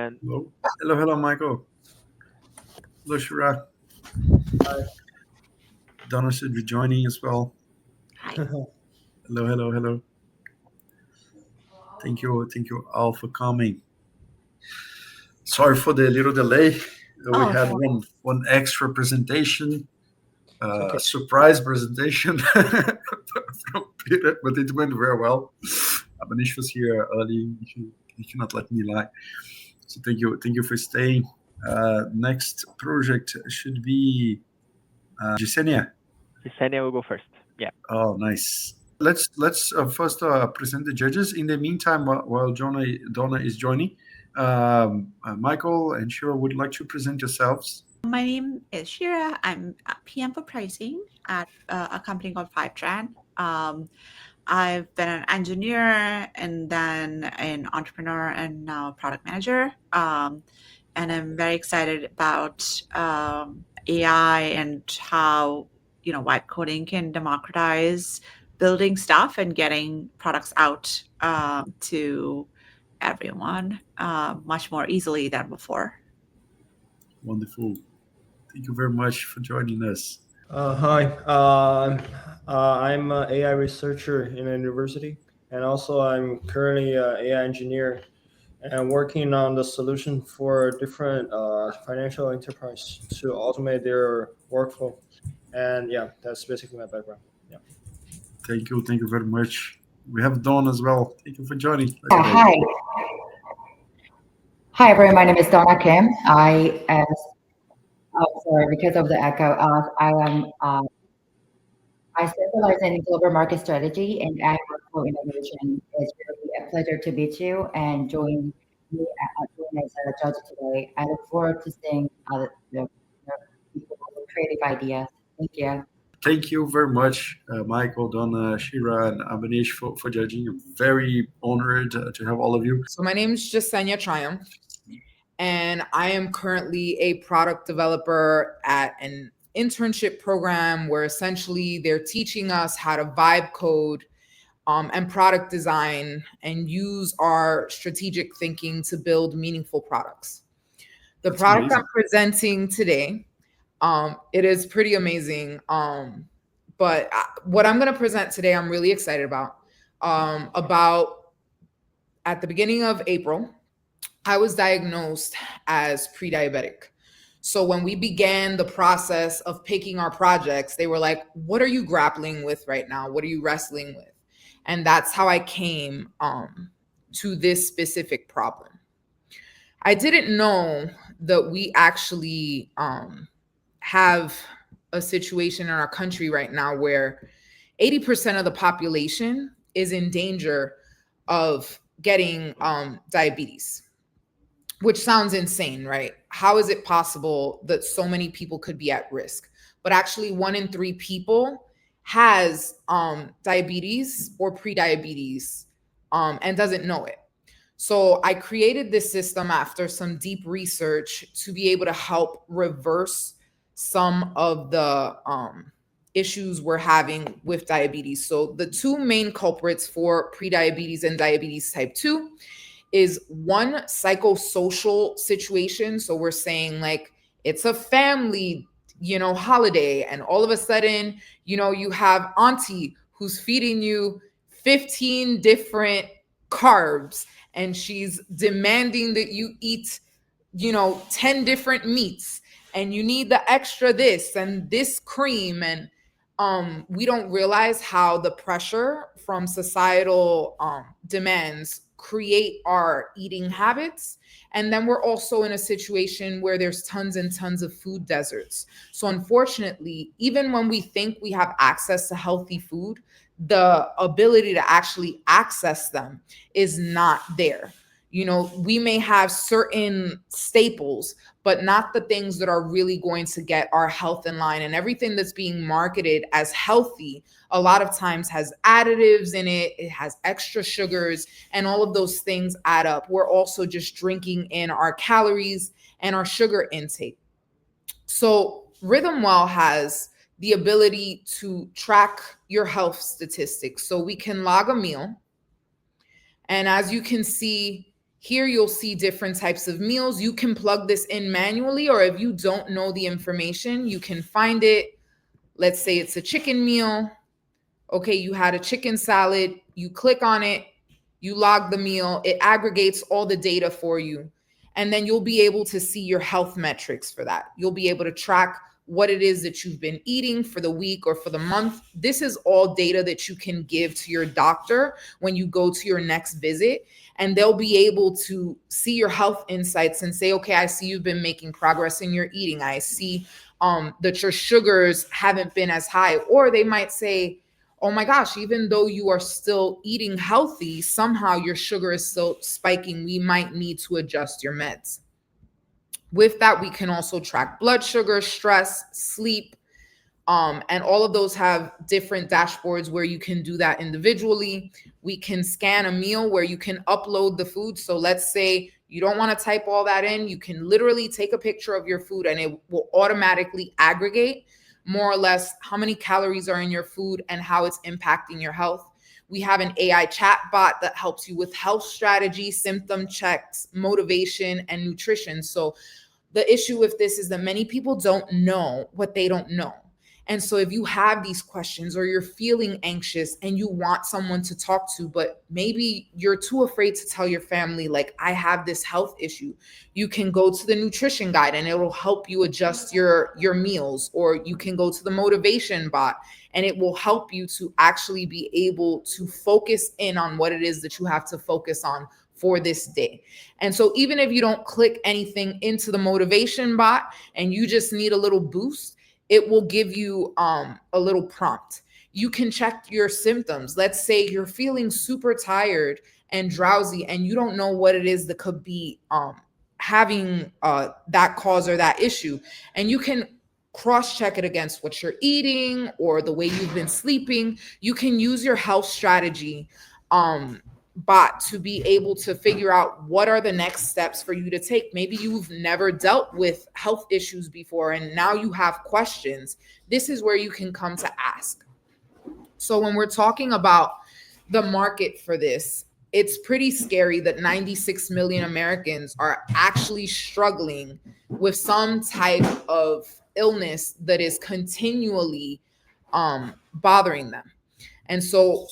everyone. Hello. Hello, Michael. Hello, Shira. Hi. Donna should be joining as well. Hi. Hello. Thank you all for coming. Sorry for the little delay. We had one extra presentation, Okay. surprise presentation from Peter, but it went very well. Manish was here early. He cannot let me lie. So thank you for staying. Next project should be Jessenia. Jessenia will go first. Yeah. Oh, nice. Let's first present the judges. In the meantime, while Donna is joining, Michael and Shira would like to present yourselves. My name is Shira. I'm a PM for pricing at a company called Fivetran. I've been an engineer and then an entrepreneur and now a product manager. And I'm very excited about AI and how vibe coding can democratize building stuff and getting products out to everyone much more easily than before. Wonderful. Thank you very much for joining us. Hi. I'm an AI researcher in a university, and also I'm currently an AI engineer and working on the solution for different financial enterprise to automate their workflow. And yeah, that's basically my background. Yeah. Thank you very much. We have Dawn as well. Thank you for joining. Hi. Hi, everyone. My name is Donna Kim. I am. Oh, sorry, because of the echo. I specialize in global market strategy and AI workflow innovation. It's really a pleasure to meet you and join me as a judge today. I look forward to seeing the people with creative ideas. Thank you. Thank you very much, Michael, Donna, Shira, and Abanish for judging. I'm very honored to have all of you. So my name is Jessenia Triumph, and I am currently a product developer at an internship program where essentially they're teaching us how to vibe code and product design and use our strategic thinking to build meaningful products. The product I'm presenting today, it is pretty amazing. But what I'm going to present today, I'm really excited about. At the beginning of April, I was diagnosed as pre-diabetic. So when we began the process of picking our projects, they were like, what are you grappling with right now? What are you wrestling with? And that's how I came to this specific problem. I didn't know that we actually have a situation in our country right now where 80% of the population is in danger of getting diabetes, which sounds insane, right? How is it possible that so many people could be at risk? But actually 1 in 3 people has diabetes or pre-diabetes and doesn't know it. So I created this system after some deep research to be able to help reverse some of the issues we're having with diabetes. So the 2 main culprits for pre-diabetes and diabetes type 2 is one, psychosocial situation. So we're saying like it's a family, holiday, and all of a sudden, you have auntie who's feeding you 15 different carbs and she's demanding that you eat, 10 different meats and you need the extra this and this cream. And we don't realize how the pressure from societal demands create our eating habits. And then we're also in a situation where there's tons and tons of food deserts. So unfortunately, even when we think we have access to healthy food, the ability to actually access them is not there. We may have certain staples, but not the things that are really going to get our health in line. And everything that's being marketed as healthy, a lot of times has additives in it. It has extra sugars, and all of those things add up. We're also just drinking in our calories and our sugar intake. So RhythmWell has the ability to track your health statistics. So we can log a meal. And as you can see Here you'll see different types of meals. You can plug this in manually, or if you don't know the information, you can find it. Let's say it's a chicken meal. Okay, you had a chicken salad. You click on it, you log the meal, it aggregates all the data for you. And then you'll be able to see your health metrics for that. You'll be able to track what it is that you've been eating for the week or for the month. This is all data that you can give to your doctor when you go to your next visit, and they'll be able to see your health insights and say, okay, I see you've been making progress in your eating. I see that your sugars haven't been as high. Or they might say, oh my gosh, even though you are still eating healthy, somehow your sugar is still spiking. We might need to adjust your meds. With that, we can also track blood sugar, stress, sleep, and all of those have different dashboards where you can do that individually. We can scan a meal where you can upload the food. So let's say you don't want to type all that in. You can literally take a picture of your food and it will automatically aggregate more or less how many calories are in your food and how it's impacting your health. We have an AI chatbot that helps you with health strategy, symptom checks, motivation, and nutrition. So the issue with this is that many people don't know what they don't know. And so if you have these questions or you're feeling anxious and you want someone to talk to, but maybe you're too afraid to tell your family, like, I have this health issue, you can go to the nutrition guide and it will help you adjust your meals. Or you can go to the motivation bot and it will help you to actually be able to focus in on what it is that you have to focus on for this day. And so even if you don't click anything into the motivation bot and you just need a little boost, it will give you a little prompt. You can check your symptoms. Let's say you're feeling super tired and drowsy and you don't know what it is that could be having that cause or that issue. And you can cross-check it against what you're eating or the way you've been sleeping. You can use your health strategy bot to be able to figure out what are the next steps for you to take. Maybe you've never dealt with health issues before and now you have questions. This is where you can come to ask. So when we're talking about the market for this, it's pretty scary that 96 million Americans are actually struggling with some type of illness that is continually bothering them. And so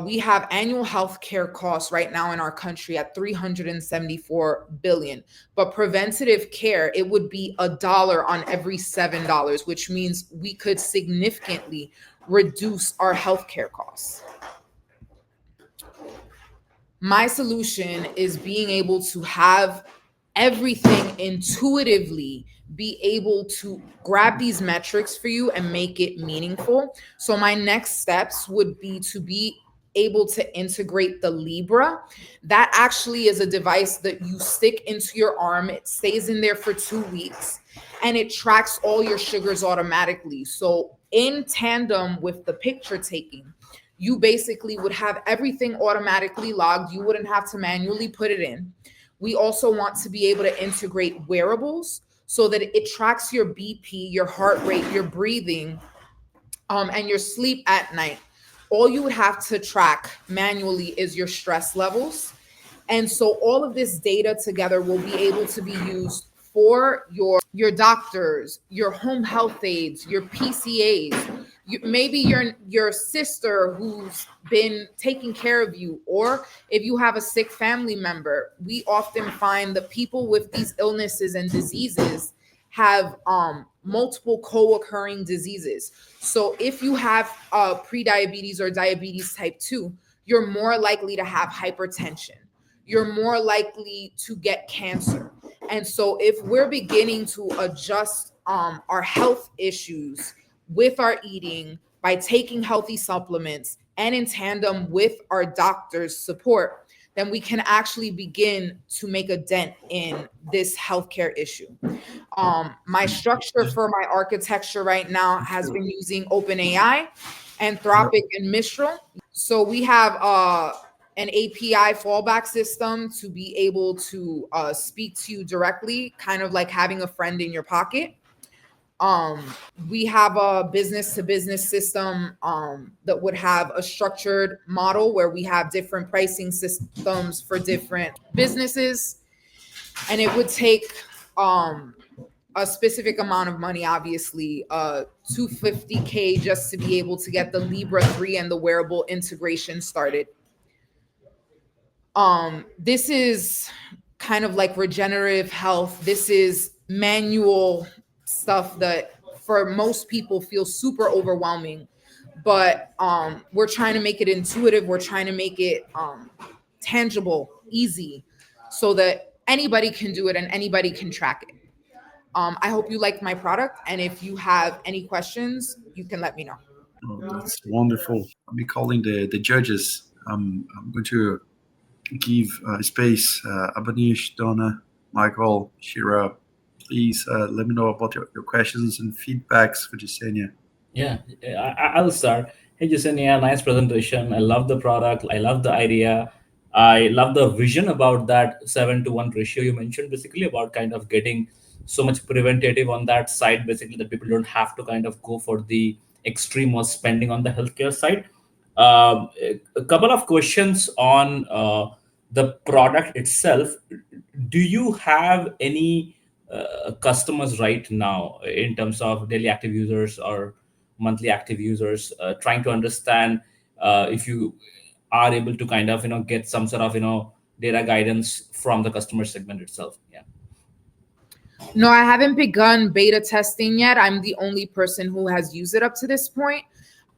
we have annual health care costs right now in our country at $374 billion. But preventative care, it would be $1 on every $7, which means we could significantly reduce our health care costs. My solution is being able to have everything intuitively be able to grab these metrics for you and make it meaningful. So my next steps would be to be able to integrate the Libra. That actually is a device that you stick into your arm. It stays in there for 2 weeks and it tracks all your sugars automatically. So in tandem with the picture taking, you basically would have everything automatically logged. You wouldn't have to manually put it in. We also want to be able to integrate wearables so that it tracks your BP, your heart rate, your breathing, and your sleep at night. All you would have to track manually is your stress levels. And so all of this data together will be able to be used for your doctors, your home health aides, your PCAs, maybe your sister who's been taking care of you, or if you have a sick family member. We often find that people with these illnesses and diseases have multiple co-occurring diseases. So if you have pre-diabetes or diabetes type 2, you're more likely to have hypertension. You're more likely to get cancer. And so if we're beginning to adjust our health issues with our eating by taking healthy supplements and in tandem with our doctor's support, then we can actually begin to make a dent in this healthcare issue. My structure for my architecture right now has been using OpenAI, Anthropic, and Mistral. So we have an API fallback system to be able to speak to you directly, kind of like having a friend in your pocket. We have a business to business system that would have a structured model where we have different pricing systems for different businesses, and it would take a specific amount of money, obviously, $250K just to be able to get the Libra 3 and the wearable integration started. This is kind of like regenerative health. This is manual stuff that for most people feels super overwhelming, but we're trying to make it intuitive. We're trying to make it tangible, easy, so that anybody can do it and anybody can track it. I hope you like my product, and if you have any questions, you can let me know. Oh, that's wonderful. I'll be calling the judges. I'm going to give space. Abanish, Donna, Michael, Shira, please let me know about your questions and feedbacks for Jessenia. Yeah, I'll start. Hey, Jessenia, nice presentation. I love the product. I love the idea. I love the vision about that 7-to-1 ratio you mentioned, basically about kind of getting so much preventative on that side, basically that people don't have to kind of go for the extreme of spending on the healthcare side. A couple of questions on the product itself. Do you have any customers right now in terms of daily active users or monthly active users, trying to understand if you are able to kind of get some sort of data guidance from the customer segment itself? Yeah. No, I haven't begun beta testing yet. I'm the only person who has used it up to this point.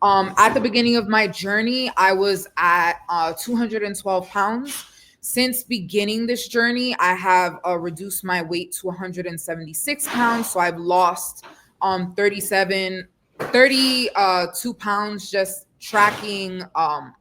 At the beginning of my journey, I was at 212 pounds. Since beginning this journey, I have reduced my weight to 176 pounds. So I've lost 32 pounds just tracking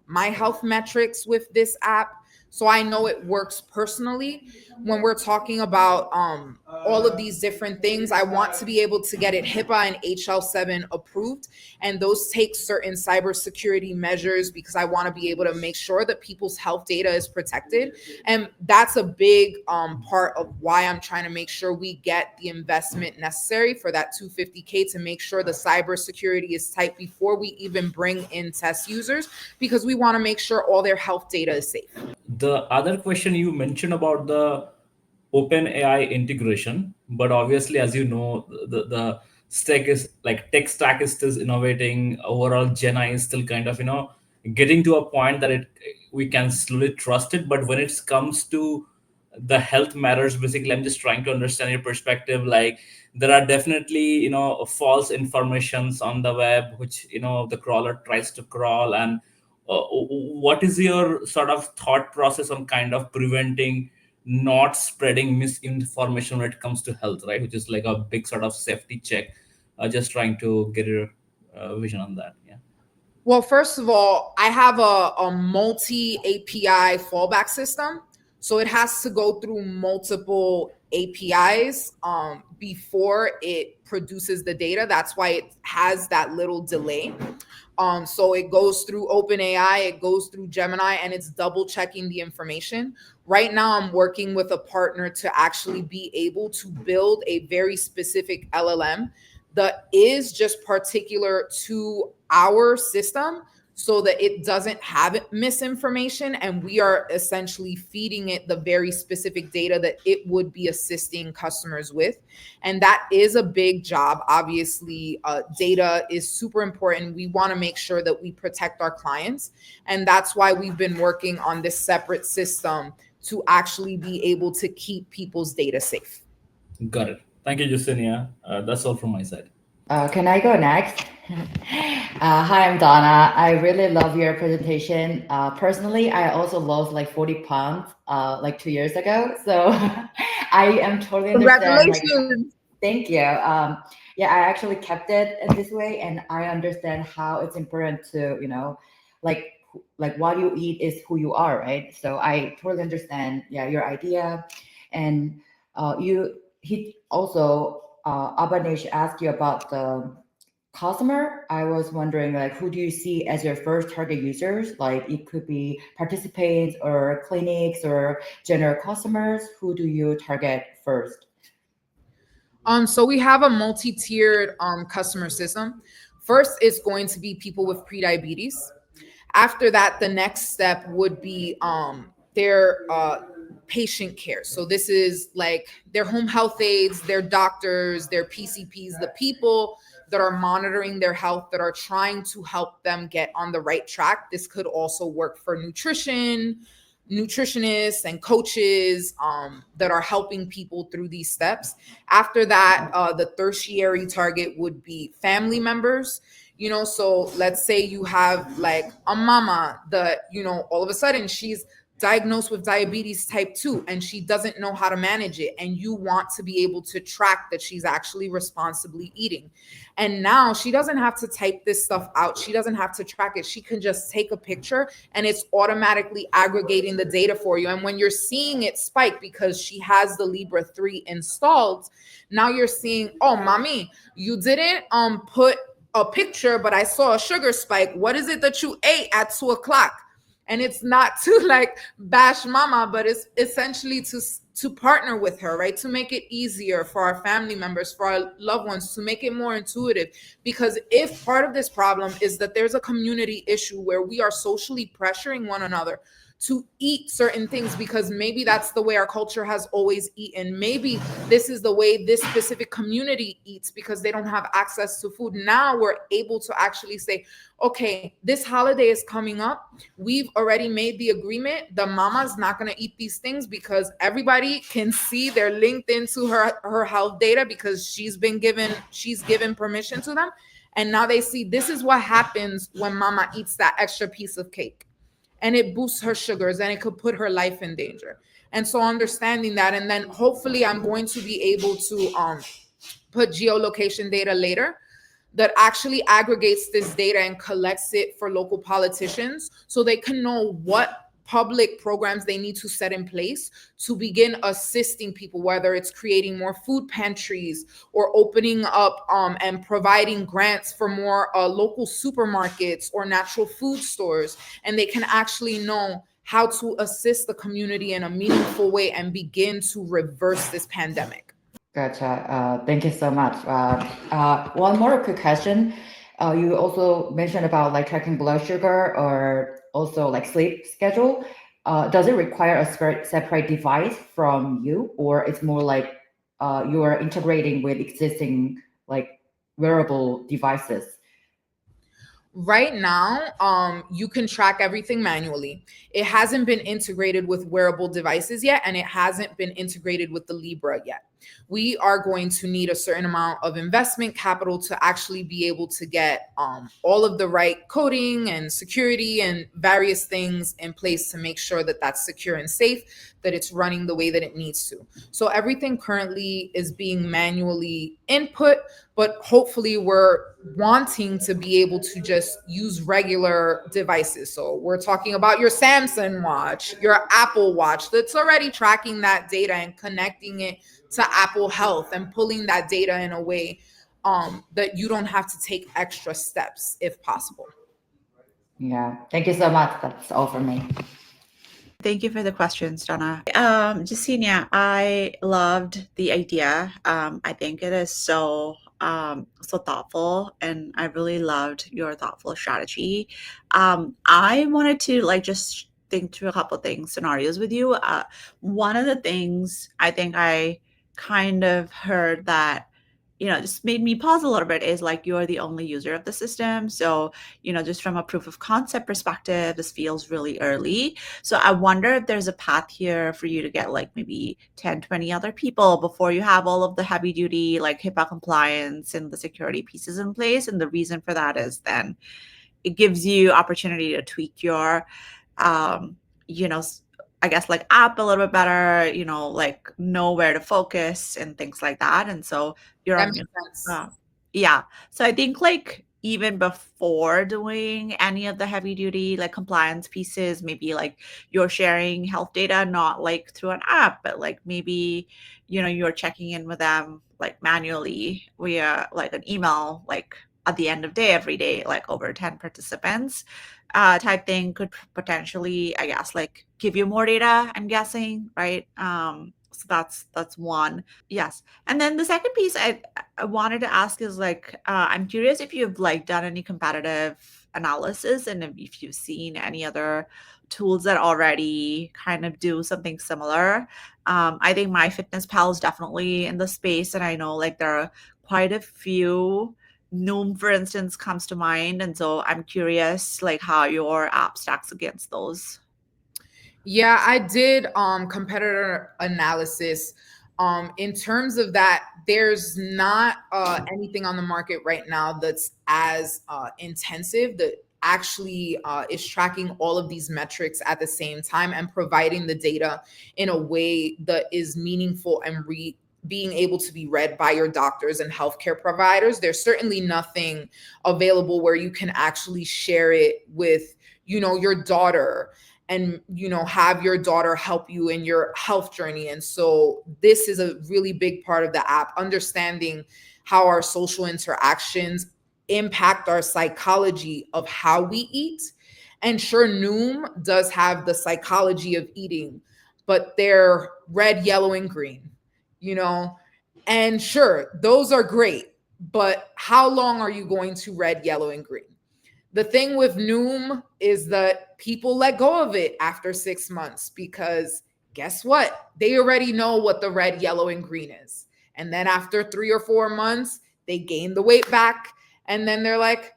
my health metrics with this app. So I know it works personally. When we're talking about all of these different things, I want to be able to get it HIPAA and HL7 approved. And those take certain cybersecurity measures because I want to be able to make sure that people's health data is protected. And that's a big part of why I'm trying to make sure we get the investment necessary for that $250K to make sure the cybersecurity is tight before we even bring in test users, because we want to make sure all their health data is safe. The other question you mentioned about the OpenAI integration, but obviously, as you know, the stack is like tech stack is still innovating. Overall, Gen AI is still kind of getting to a point that we can slowly trust it. But when it comes to the health matters, basically, I'm just trying to understand your perspective. Like there are definitely false informations on the web, which the crawler tries to crawl. And what is your sort of thought process on kind of preventing not spreading misinformation when it comes to health, right? Which is like a big sort of safety check. Just trying to get your vision on that. Yeah. Well, first of all, I have a multi API fallback system. So it has to go through multiple APIs before it produces the data. That's why it has that little delay. So it goes through OpenAI, it goes through Gemini, and it's double checking the information. Right now, I'm working with a partner to actually be able to build a very specific LLM that is just particular to our system so that it doesn't have misinformation. And we are essentially feeding it the very specific data that it would be assisting customers with. And that is a big job. Obviously, data is super important. We want to make sure that we protect our clients. And that's why we've been working on this separate system to actually be able to keep people's data safe. Got it. Thank you, Jessenia. That's all from my side. Can I go next? Hi, I'm Donna. I really love your presentation. Personally, I also lost like 40 pounds like 2 years ago. So I am totally understand. Congratulations. Thank you. Yeah, I actually kept it in this way, and I understand how it's important to, like what you eat is who you are, right? So I totally understand, your idea. And he also, Abanish asked you about the customer. I was wondering, like, who do you see as your first target users? Like, it could be participants or clinics or general customers. Who do you target first? So we have a multi-tiered customer system. First is going to be people with prediabetes. After that, the next step would be their patient care. So this is like their home health aides, their doctors, their PCPs, the people that are monitoring their health, that are trying to help them get on the right track. This could also work for nutritionists and coaches that are helping people through these steps. After that, the tertiary target would be family members. So let's say you have like a mama that, all of a sudden she's diagnosed with diabetes type 2 and she doesn't know how to manage it, and you want to be able to track that she's actually responsibly eating. And now she doesn't have to type this stuff out, she doesn't have to track it, she can just take a picture and it's automatically aggregating the data for you. And when you're seeing it spike because she has the Libra 3 installed, now you're seeing, oh mommy, you didn't put a picture, but I saw a sugar spike. What is it that you ate at 2:00? And it's not to like bash mama, but it's essentially to partner with her, right? To make it easier for our family members, for our loved ones, to make it more intuitive. Because if part of this problem is that there's a community issue where we are socially pressuring one another to eat certain things because maybe that's the way our culture has always eaten. Maybe this is the way this specific community eats because they don't have access to food. Now we're able to actually say, okay, this holiday is coming up. We've already made the agreement. The mama's not going to eat these things because everybody can see they're linked into her health data because she's given permission to them. And now they see this is what happens when mama eats that extra piece of cake. And it boosts her sugars and it could put her life in danger. And so understanding that, and then hopefully I'm going to be able to put geolocation data later that actually aggregates this data and collects it for local politicians so they can know what public programs they need to set in place to begin assisting people, whether it's creating more food pantries or opening up and providing grants for more local supermarkets or natural food stores. And they can actually know how to assist the community in a meaningful way and begin to reverse this pandemic. Gotcha. Thank you so much. One more quick question. You also mentioned about like tracking blood sugar or also like sleep schedule. Does it require a separate device from you, or it's more like you are integrating with existing like wearable devices? Right now, you can track everything manually. It hasn't been integrated with wearable devices yet, and it hasn't been integrated with the Libra yet. We are going to need a certain amount of investment capital to actually be able to get all of the right coding and security and various things in place to make sure that that's secure and safe, that it's running the way that it needs to. So everything currently is being manually input, but hopefully we're wanting to be able to just use regular devices. So we're talking about your Samsung watch, your Apple watch that's already tracking that data and connecting it to Apple Health and pulling that data in a way that you don't have to take extra steps if possible. Yeah, thank you so much. That's all from me. Thank you for the questions, Donna. Jessenia, I loved the idea. I think it is so thoughtful, and I really loved your thoughtful strategy. I wanted to like just think through a couple things, scenarios with you. One of the things I think I kind of heard that just made me pause a little bit is like you're the only user of the system. So, just from a proof of concept perspective, this feels really early. So I wonder if there's a path here for you to get like maybe 10, 20 other people before you have all of the heavy duty like HIPAA compliance and the security pieces in place. And the reason for that is then it gives you opportunity to tweak your, I guess like app a little bit better, like know where to focus and things like that. And so you're That on makes sense. yeah. So I think like even before doing any of the heavy duty like compliance pieces, maybe like you're sharing health data, not like through an app, but like maybe, you're checking in with them like manually via like an email, like at the end of day, every day, like over 10 participants type thing could potentially, I guess, like give you more data, I'm guessing, right? So that's one. Yes. And then the second piece I wanted to ask is like, I'm curious if you've like done any competitive analysis and if you've seen any other tools that already kind of do something similar. I think MyFitnessPal is definitely in the space, and I know like there are quite a few. Noom, for instance, comes to mind, and so I'm curious like how your app stacks against those. Yeah, I did competitor analysis. In terms of that, there's not anything on the market right now that's as intensive that actually is tracking all of these metrics at the same time and providing the data in a way that is meaningful and being able to be read by your doctors and healthcare providers. There's certainly nothing available where you can actually share it with, your daughter and have your daughter help you in your health journey. And so this is a really big part of the app, understanding how our social interactions impact our psychology of how we eat. And sure, Noom does have the psychology of eating, but they're red, yellow, and green, and sure, those are great, but how long are you going to red, yellow, and green? The thing with Noom is that people let go of it after 6 months because guess what? They already know what the red, yellow, and green is. And then after 3 or 4 months, they gain the weight back. And then they're like,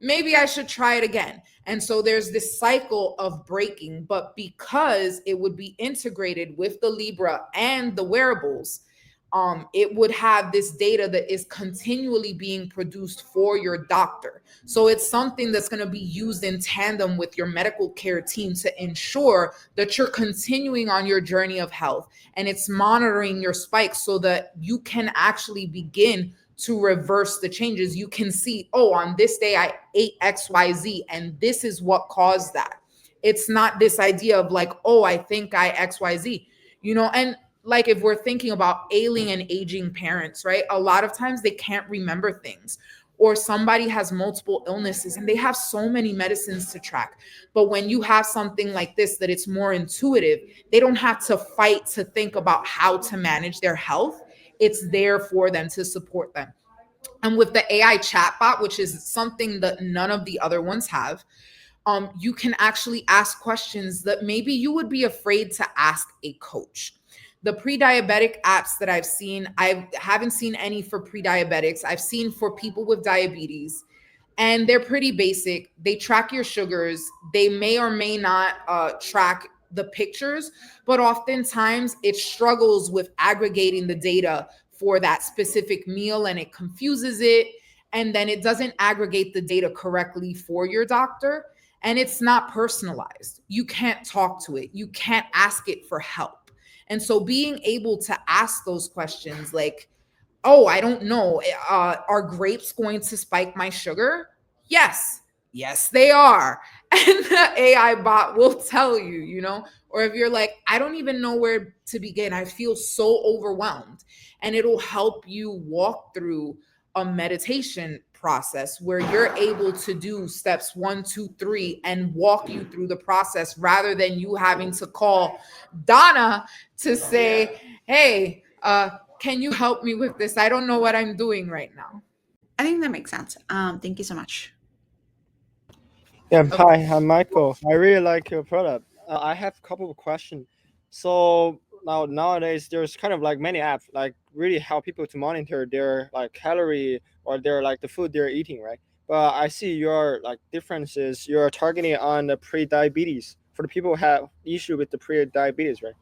maybe I should try it again. And so there's this cycle of breaking. But because it would be integrated with the Libra and the wearables, it would have this data that is continually being produced for your doctor. So it's something that's going to be used in tandem with your medical care team to ensure that you're continuing on your journey of health, and it's monitoring your spikes so that you can actually begin to reverse the changes. You can see, on this day I ate XYZ and this is what caused that. It's not this idea of like, I think I XYZ, and like if we're thinking about ailing and aging parents, right? A lot of times they can't remember things, or somebody has multiple illnesses and they have so many medicines to track. But when you have something like this, that it's more intuitive, they don't have to fight to think about how to manage their health. It's there for them to support them. And with the AI chatbot, which is something that none of the other ones have, you can actually ask questions that maybe you would be afraid to ask a coach. The pre-diabetic apps that I've seen, I haven't seen any for pre-diabetics. I've seen for people with diabetes, and they're pretty basic. They track your sugars. They may or may not track the pictures, but oftentimes it struggles with aggregating the data for that specific meal, and it confuses it. And then it doesn't aggregate the data correctly for your doctor. And it's not personalized. You can't talk to it. You can't ask it for help. And so being able to ask those questions like, I don't know, are grapes going to spike my sugar? Yes, they are. And the AI bot will tell you, or if you're like, I don't even know where to begin, I feel so overwhelmed. And it'll help you walk through a meditation process where you're able to do steps 1, 2, 3 and walk you through the process, rather than you having to call Donna to say, hey, can you help me with this? I don't know what I'm doing right now. I think that makes sense. Thank you so much. Yeah, hi, I'm Michael. I really like your product. I have a couple of questions. So nowadays there's kind of like many apps like really help people to monitor their like calorie or their like the food they're eating, right? But I see your like differences. You're targeting on the pre-diabetes for the people who have issue with the pre-diabetes, right?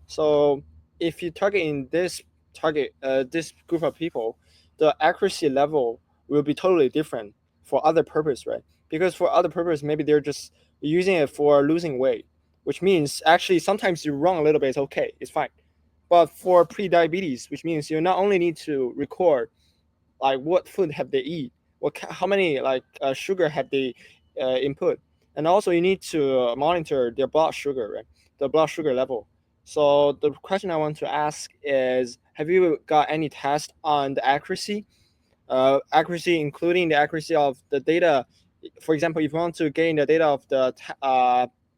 So if you target this group of people, the accuracy level will be totally different for other purpose, right? Because for other purpose, maybe they're just using it for losing weight, which means actually sometimes you're wrong a little bit, it's okay, it's fine. But for pre-diabetes, which means you not only need to record like what food have they eat, how many like sugar have they input, and also you need to monitor their blood sugar, right? The blood sugar level. So the question I want to ask is, have you got any test on the accuracy? Accuracy including the accuracy of the data. For example, if you want to gain the data of the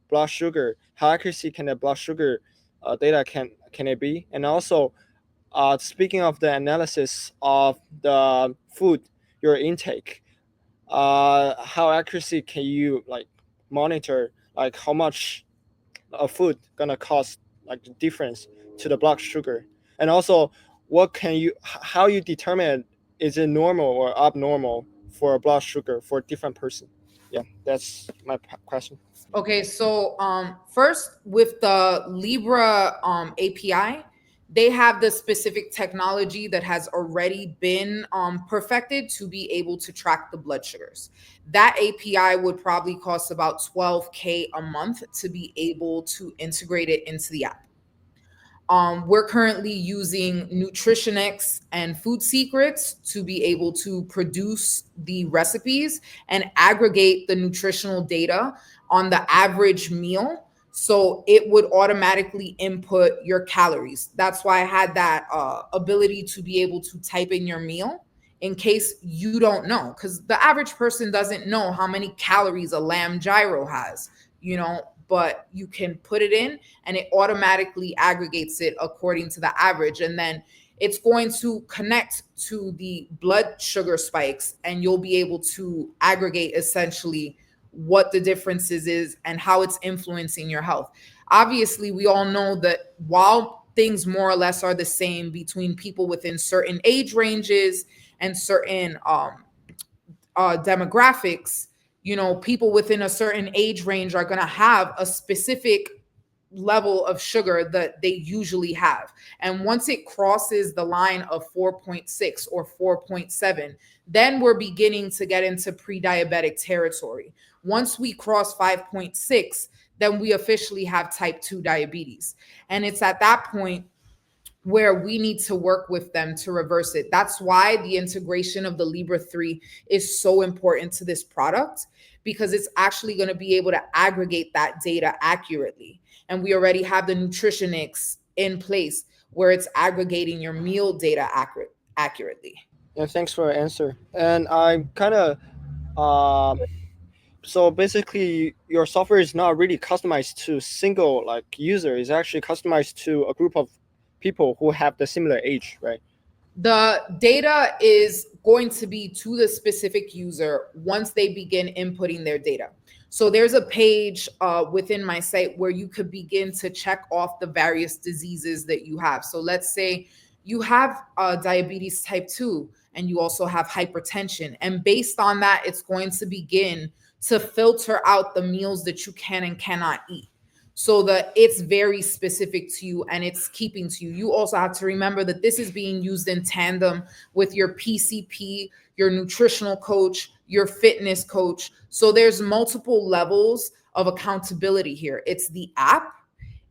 blood sugar, how accuracy can the blood sugar data can it be? And also, speaking of the analysis of the food, your intake, how accuracy can you like monitor like how much a food gonna cost, like the difference to the blood sugar, and also what can you how you determine is it normal or abnormal for a blood sugar for a different person? Yeah, that's my question. Okay, so first with the Libra API, they have the specific technology that has already been perfected to be able to track the blood sugars. That API would probably cost about $12K a month to be able to integrate it into the app. We're currently using Nutritionix and Food Secrets to be able to produce the recipes and aggregate the nutritional data on the average meal. So it would automatically input your calories. That's why I had that ability to be able to type in your meal in case you don't know, because the average person doesn't know how many calories a lamb gyro has, but you can put it in and it automatically aggregates it according to the average. And then it's going to connect to the blood sugar spikes and you'll be able to aggregate essentially what the differences is and how it's influencing your health. Obviously, we all know that while things more or less are the same between people within certain age ranges and certain demographics, people within a certain age range are going to have a specific level of sugar that they usually have. And once it crosses the line of 4.6 or 4.7, then we're beginning to get into pre-diabetic territory. Once we cross 5.6, then we officially have type 2 diabetes. And it's at that point where we need to work with them to reverse it. That's why the integration of the Libra 3 is so important to this product, because it's actually going to be able to aggregate that data accurately. And we already have the Nutritionix in place where it's aggregating your meal data accurately. Yeah, thanks for your answer. And I'm kind of so basically your software is not really customized to single like user. It's actually customized to a group of people who have the similar age, right? The data is going to be to the specific user once they begin inputting their data. So there's a page within my site where you could begin to check off the various diseases that you have. So let's say you have diabetes type 2 and you also have hypertension. And based on that, it's going to begin to filter out the meals that you can and cannot eat, so that it's very specific to you and it's keeping to you. You also have to remember that this is being used in tandem with your PCP, your nutritional coach, your fitness coach. So there's multiple levels of accountability here. It's the app,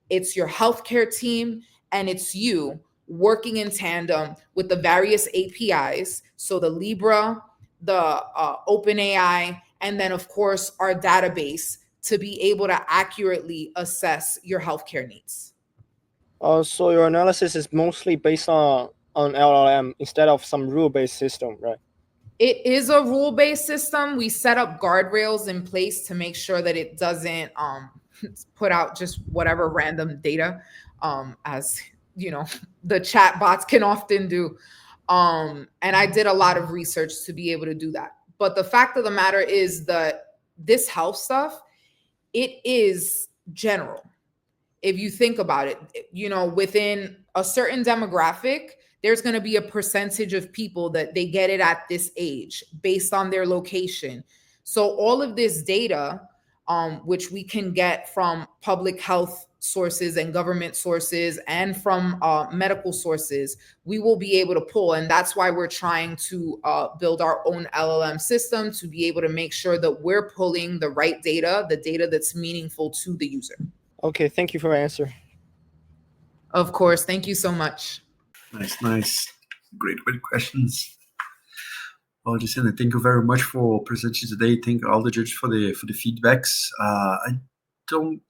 it's your healthcare team, and it's you working in tandem with the various APIs. So the Libra, the OpenAI, and then of course our database, to be able to accurately assess your healthcare needs. So your analysis is mostly based on LLM instead of some rule-based system, right? It is a rule-based system. We set up guardrails in place to make sure that it doesn't put out just whatever random data, as the chatbots can often do. And I did a lot of research to be able to do that. But the fact of the matter is that this health stuff, it is general. If you think about it, within a certain demographic, there's going to be a percentage of people that they get it at this age based on their location. So all of this data, which we can get from public health sources and government sources and from medical sources, we will be able to pull. And that's why we're trying to build our own LLM system to be able to make sure that we're pulling the right data, the data that's meaningful to the user. Okay, thank you for your answer. Of course. Thank you so much. Nice. Great questions. Well, Jessenia, thank you very much for presenting today. Thank all the judges for the feedbacks. I don't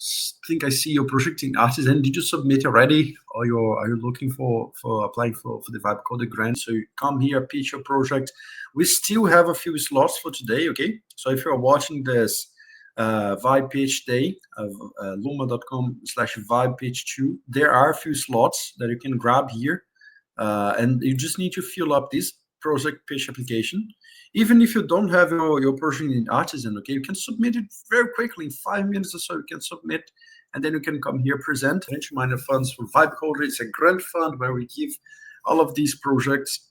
think I see your project in Artisan. Did you submit already, or are you looking for applying for the Vibe Coded grant? So you come here, pitch your project. We still have a few slots for today. Okay, so if you're watching this Vibe Pitch Day of luma.com/Vibe Pitch 2. There are a few slots that you can grab here, and you just need to fill up this project pitch application. Even if you don't have your project in Artisan, okay, you can submit it very quickly. In 5 minutes or so, you can submit, and then you can come here, present. Venture Miner Funds for Vibe Coder. It's a grant fund where we give all of these projects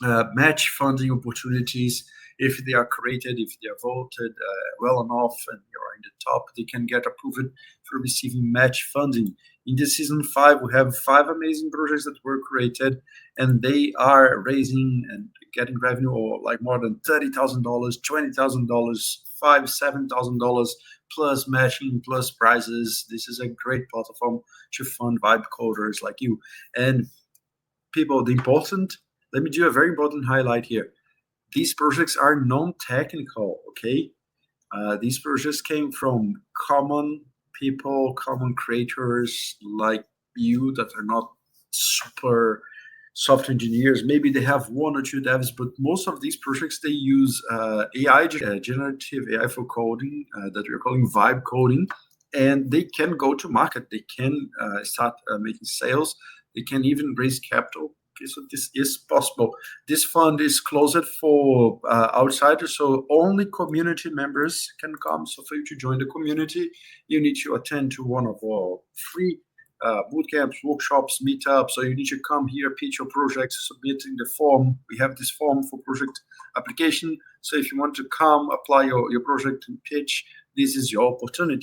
match funding opportunities. If they are created, if they are voted well enough, and you're in the top, they can get approved for receiving match funding. In this season 5, we have 5 amazing projects that were created, and they are raising and getting revenue or like more than $30,000, $20,000, $5,000, $7,000 plus matching plus prizes. This is a great platform to fund Vibe coders like you. And people, let me do a very important highlight here. These projects are non-technical, okay? These projects came from common people, common creators like you that are not super software engineers. Maybe they have 1 or 2 devs, but most of these projects, they use AI, generative AI for coding that we're calling Vibe coding, and they can go to market. They can start making sales. They can even raise capital. Okay, so this is possible. This fund is closed for outsiders, so only community members can come. So for you to join the community, you need to attend to one of our free bootcamps, workshops, meetups. So you need to come here, pitch your project, submitting the form. We have this form for project application. So if you want to come, apply your project and pitch, this is your opportunity.